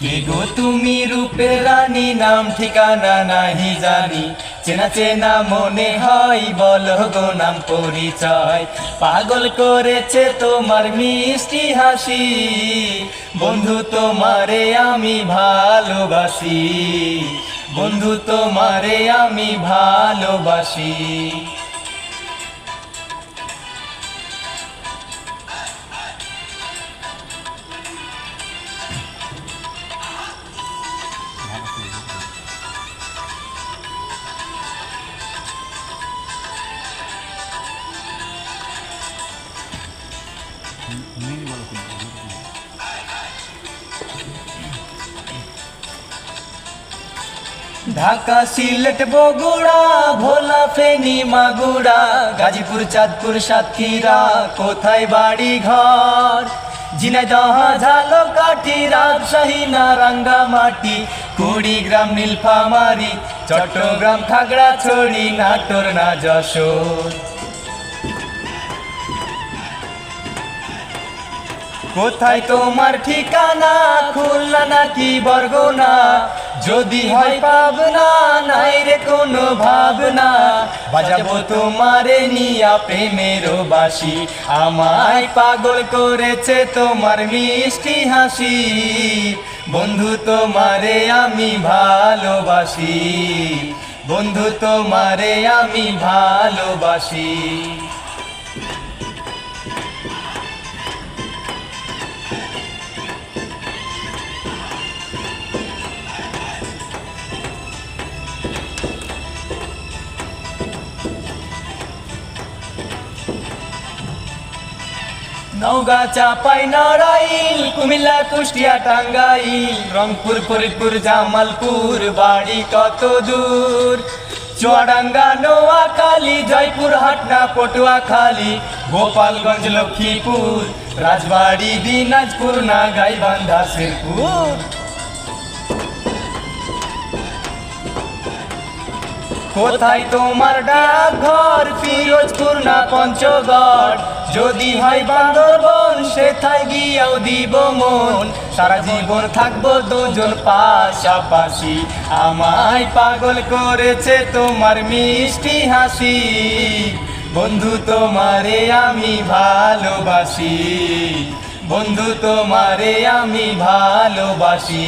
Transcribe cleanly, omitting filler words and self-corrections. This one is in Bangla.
কে গো তুমি রূপের রানী, নাম ঠিকানা নাহি জানি, চেনা চেনা মনে হয়, বলো গো নাম পরিচয়। পাগল করেছে তোমার মিষ্টি হাসি, বন্ধু তোমারে আমি ভালোবাসি, বন্ধু তোমারে আমি ভালোবাসি। ঢাকা, সিলেট, বগুড়া, ভোলা, ফেনী, মাগুরা, গাজীপুর, চাঁদপুর, সাতক্ষীরা, কোথায় বাড়ি ঘর? ঝিনাইদহ, ঝালকাঠি, রাজশাহী, রাঙ্গামাটি, কুড়িগ্রাম, নীলফামারী, চট্টগ্রাম, খাগড়াছড়ি, নাটোর না যশোর। কোথায় তোমার ঠিকানা, খুলনা নাকি বরগুনা? যদি হয় পাবনা, নাই রে কোনো ভাবনা, বাজাবো তোমারে নিয়া প্রেমের বাঁশি। আমায় পাগল করেছে তোমার মিষ্টি হাসি, বন্ধু তোমারে আমি ভালোবাসি, বন্ধু তোমারে আমি ভালোবাসি। নওগাঁ, চাপাই নড়াইল, কুমিল্লা, কুষ্টিয়া, টাঙ্গাইল, রংপুর, ফরিদপুর, জামালপুর, বাড়ি কত দূর? চুয়াডাঙ্গা, নোয়াখালী, জয়পুর, হাটনা, পটুয়াখালী, গোপালগঞ্জ, লক্ষ্মীপুর, রাজবাড়ী, দিনাজপুর, নাগাইবান্ধা, শেরপুর। কোথায় তোমার ডাকঘর, ফিরোজপুর না পঞ্চগড়? যদি হয় বান্দরবন, সেথায় গিয়াও দিব মন, সারা জীবন থাকবো দুজন পাশাপাশি। আমায় পাগল করেছে তোমার মিষ্টি হাসি, বন্ধু তোমারে আমি ভালোবাসি, বন্ধু তোমারে আমি ভালোবাসি।